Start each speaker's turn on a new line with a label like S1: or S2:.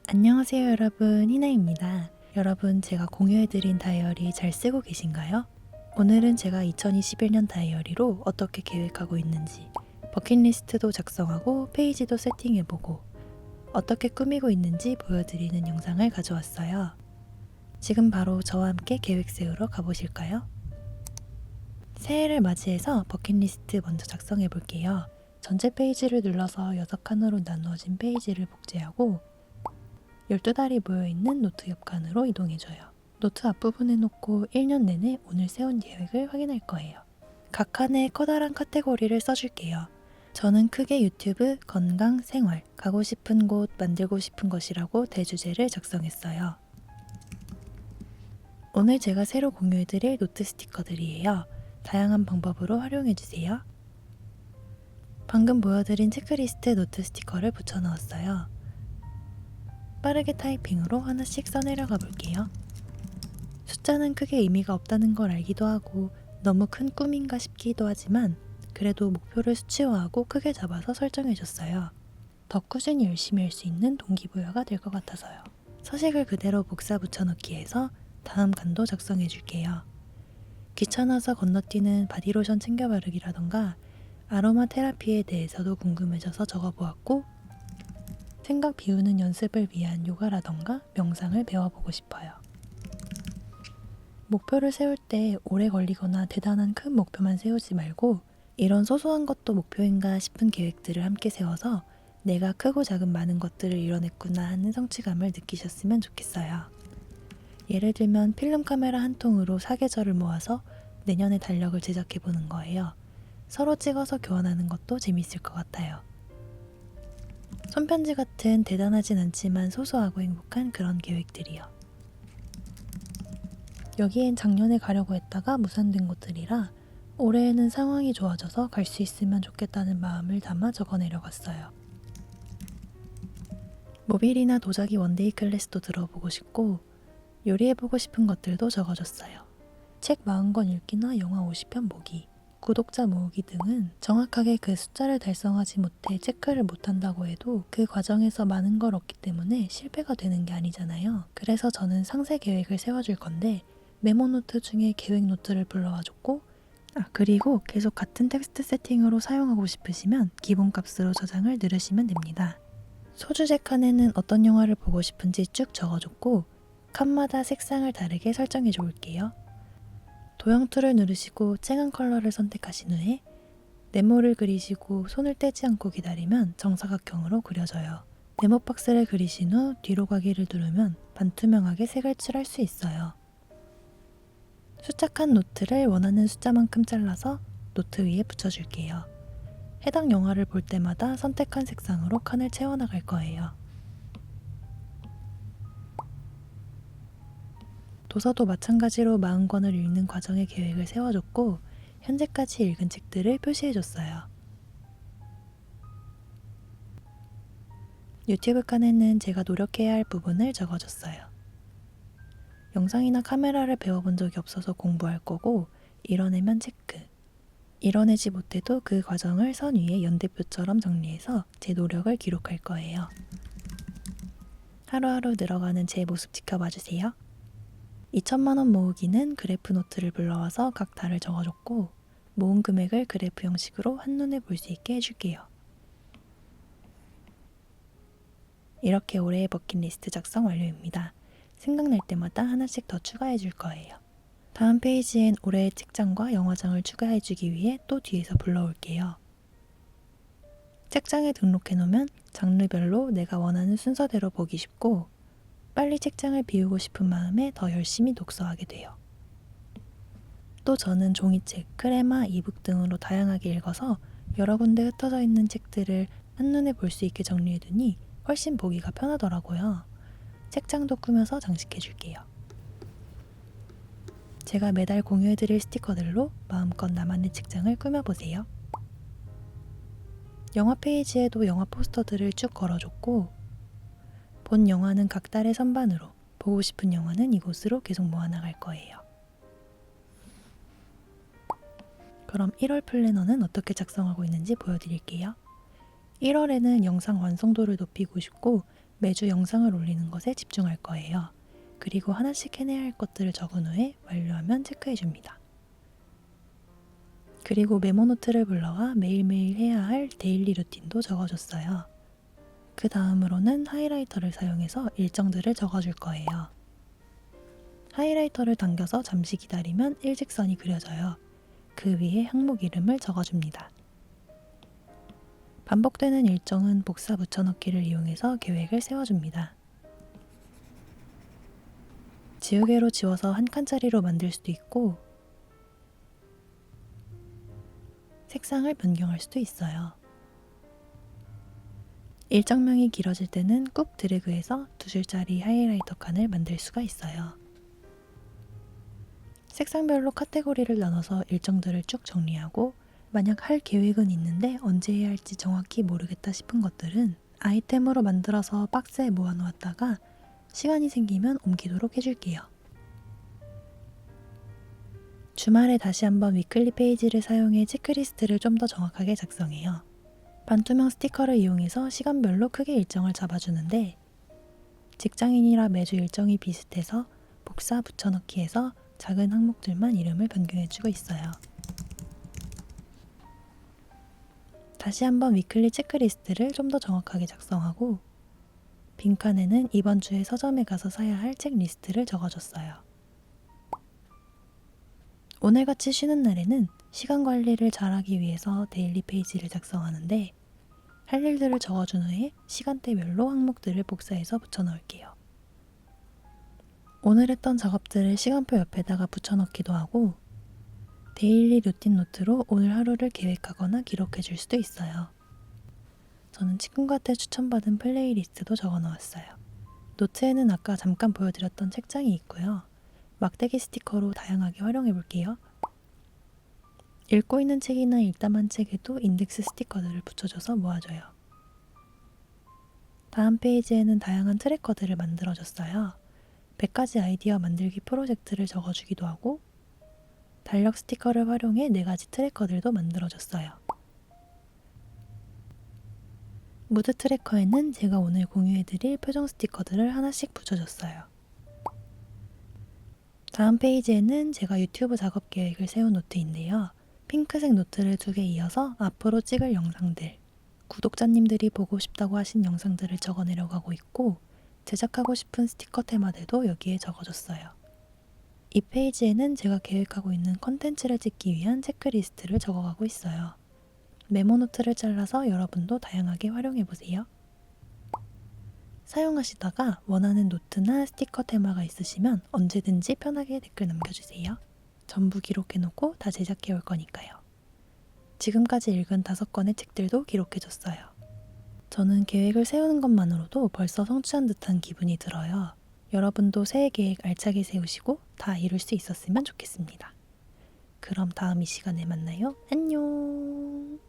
S1: 안녕하세요 여러분, 희나입니다. 여러분, 제가 공유해드린 다이어리 잘 쓰고 계신가요? 오늘은 제가 2021년 다이어리로 어떻게 계획하고 있는지, 버킷리스트도 작성하고 페이지도 세팅해보고 어떻게 꾸미고 있는지 보여드리는 영상을 가져왔어요. 지금 바로 저와 함께 계획 세우러 가보실까요? 새해를 맞이해서 버킷리스트 먼저 작성해 볼게요. 전체 페이지를 눌러서 6칸으로 나누어진 페이지를 복제하고 12달이 모여있는 노트 옆칸으로 이동해줘요. 노트 앞부분에 놓고 1년 내내 오늘 세운 계획을 확인할 거예요. 각 칸에 커다란 카테고리를 써줄게요. 저는 크게 유튜브, 건강, 생활, 가고 싶은 곳, 만들고 싶은 것이라고 대주제를 작성했어요. 오늘 제가 새로 공유해드릴 노트 스티커들이에요. 다양한 방법으로 활용해주세요. 방금 보여드린 체크리스트 노트 스티커를 붙여 넣었어요. 빠르게 타이핑으로 하나씩 써내려가 볼게요. 숫자는 크게 의미가 없다는 걸 알기도 하고 너무 큰 꿈인가 싶기도 하지만 그래도 목표를 수치화하고 크게 잡아서 설정해줬어요. 더 꾸준히 열심히 할 수 있는 동기부여가 될 것 같아서요. 서식을 그대로 복사 붙여넣기 해서 다음 칸도 작성해줄게요. 귀찮아서 건너뛰는 바디로션 챙겨 바르기라던가 아로마 테라피에 대해서도 궁금해져서 적어보았고 생각 비우는 연습을 위한 요가라던가 명상을 배워보고 싶어요. 목표를 세울 때 오래 걸리거나 대단한 큰 목표만 세우지 말고 이런 소소한 것도 목표인가 싶은 계획들을 함께 세워서 내가 크고 작은 많은 것들을 이뤄냈구나 하는 성취감을 느끼셨으면 좋겠어요. 예를 들면 필름 카메라 한 통으로 사계절을 모아서 내년에 달력을 제작해보는 거예요. 서로 찍어서 교환하는 것도 재밌을 것 같아요. 손편지 같은 대단하진 않지만 소소하고 행복한 그런 계획들이요. 여기엔 작년에 가려고 했다가 무산된 곳들이라 올해에는 상황이 좋아져서 갈 수 있으면 좋겠다는 마음을 담아 적어내려갔어요. 모빌이나 도자기 원데이 클래스도 들어보고 싶고 요리해보고 싶은 것들도 적어줬어요. 책 40권 읽기나 영화 50편 보기, 구독자 모으기 등은 정확하게 그 숫자를 달성하지 못해 체크를 못한다고 해도 그 과정에서 많은 걸 얻기 때문에 실패가 되는 게 아니잖아요. 그래서 저는 상세 계획을 세워줄 건데 메모 노트 중에 계획 노트를 불러와줬고 그리고 계속 같은 텍스트 세팅으로 사용하고 싶으시면 기본값으로 저장을 누르시면 됩니다. 소주제 칸에는 어떤 영화를 보고 싶은지 쭉 적어줬고 칸마다 색상을 다르게 설정해 줄게요. 도형 툴을 누르시고 쨍한 컬러를 선택하신 후에 네모를 그리시고 손을 떼지 않고 기다리면 정사각형으로 그려져요. 네모 박스를 그리신 후 뒤로 가기를 누르면 반투명하게 색을 칠할 수 있어요. 숫자 칸 노트를 원하는 숫자만큼 잘라서 노트 위에 붙여줄게요. 해당 영화를 볼 때마다 선택한 색상으로 칸을 채워나갈 거예요. 도서도 마찬가지로 40권을 읽는 과정의 계획을 세워줬고 현재까지 읽은 책들을 표시해줬어요. 유튜브 칸에는 제가 노력해야 할 부분을 적어줬어요. 영상이나 카메라를 배워본 적이 없어서 공부할 거고 이뤄내면 체크. 이뤄내지 못해도 그 과정을 선 위에 연대표처럼 정리해서 제 노력을 기록할 거예요. 하루하루 늘어가는 제 모습 지켜봐 주세요. 2천만 원 모으기는 그래프 노트를 불러와서 각 달을 적어줬고 모은 금액을 그래프 형식으로 한눈에 볼 수 있게 해줄게요. 이렇게 올해의 버킷리스트 작성 완료입니다. 생각날 때마다 하나씩 더 추가해 줄 거예요. 다음 페이지엔 올해의 책장과 영화장을 추가해 주기 위해 또 뒤에서 불러올게요. 책장에 등록해 놓으면 장르별로 내가 원하는 순서대로 보기 쉽고 빨리 책장을 비우고 싶은 마음에 더 열심히 독서하게 돼요. 또 저는 종이책, 크레마, 이북 등으로 다양하게 읽어서 여러 군데 흩어져 있는 책들을 한눈에 볼 수 있게 정리해두니 훨씬 보기가 편하더라고요. 책장도 꾸며서 장식해줄게요. 제가 매달 공유해드릴 스티커들로 마음껏 나만의 책장을 꾸며보세요. 영화 페이지에도 영화 포스터들을 쭉 걸어줬고 본 영화는 각 달의 선반으로, 보고 싶은 영화는 이곳으로 계속 모아나갈 거예요. 그럼 1월 플래너는 어떻게 작성하고 있는지 보여드릴게요. 1월에는 영상 완성도를 높이고 싶고 매주 영상을 올리는 것에 집중할 거예요. 그리고 하나씩 해내야 할 것들을 적은 후에 완료하면 체크해줍니다. 그리고 메모노트를 불러와 매일매일 해야 할 데일리 루틴도 적어줬어요. 그 다음으로는 하이라이터를 사용해서 일정들을 적어줄 거예요. 하이라이터를 당겨서 잠시 기다리면 일직선이 그려져요. 그 위에 항목 이름을 적어줍니다. 반복되는 일정은 복사 붙여넣기를 이용해서 계획을 세워줍니다. 지우개로 지워서 한 칸짜리로 만들 수도 있고 색상을 변경할 수도 있어요. 일정명이 길어질 때는 꾹 드래그해서 2줄짜리 하이라이터 칸을 만들 수가 있어요. 색상별로 카테고리를 나눠서 일정들을 쭉 정리하고 만약 할 계획은 있는데 언제 해야 할지 정확히 모르겠다 싶은 것들은 아이템으로 만들어서 박스에 모아놓았다가 시간이 생기면 옮기도록 해줄게요. 주말에 다시 한번 위클리 페이지를 사용해 체크리스트를 좀 더 정확하게 작성해요. 반투명 스티커를 이용해서 시간별로 크게 일정을 잡아주는데 직장인이라 매주 일정이 비슷해서 복사 붙여넣기해서 작은 항목들만 이름을 변경해주고 있어요. 다시 한번 위클리 체크리스트를 좀 더 정확하게 작성하고 빈칸에는 이번 주에 서점에 가서 사야 할 책 리스트를 적어줬어요. 오늘같이 쉬는 날에는 시간 관리를 잘하기 위해서 데일리 페이지를 작성하는데 할 일들을 적어준 후에 시간대별로 항목들을 복사해서 붙여넣을게요. 오늘 했던 작업들을 시간표 옆에다가 붙여넣기도 하고 데일리 루틴 노트로 오늘 하루를 계획하거나 기록해 줄 수도 있어요. 저는 친구한테 추천받은 플레이리스트도 적어 놓았어요. 노트에는 아까 잠깐 보여드렸던 책장이 있고요. 막대기 스티커로 다양하게 활용해 볼게요. 읽고 있는 책이나 읽다만 책에도 인덱스 스티커들을 붙여줘서 모아줘요. 다음 페이지에는 다양한 트래커들을 만들어줬어요. 100가지 아이디어 만들기 프로젝트를 적어주기도 하고 달력 스티커를 활용해 4가지 트래커들도 만들어줬어요. 무드 트래커에는 제가 오늘 공유해드릴 표정 스티커들을 하나씩 붙여줬어요. 다음 페이지에는 제가 유튜브 작업 계획을 세운 노트인데요. 핑크색 노트를 2개 이어서 앞으로 찍을 영상들, 구독자님들이 보고 싶다고 하신 영상들을 적어내려고 하고 있고 제작하고 싶은 스티커 테마들도 여기에 적어줬어요. 이 페이지에는 제가 계획하고 있는 컨텐츠를 찍기 위한 체크리스트를 적어가고 있어요. 메모노트를 잘라서 여러분도 다양하게 활용해보세요. 사용하시다가 원하는 노트나 스티커 테마가 있으시면 언제든지 편하게 댓글 남겨주세요. 전부 기록해놓고 다 제작해올 거니까요. 지금까지 읽은 5권의 책들도 기록해줬어요. 저는 계획을 세우는 것만으로도 벌써 성취한 듯한 기분이 들어요. 여러분도 새해 계획 알차게 세우시고 다 이룰 수 있었으면 좋겠습니다. 그럼 다음 이 시간에 만나요. 안녕.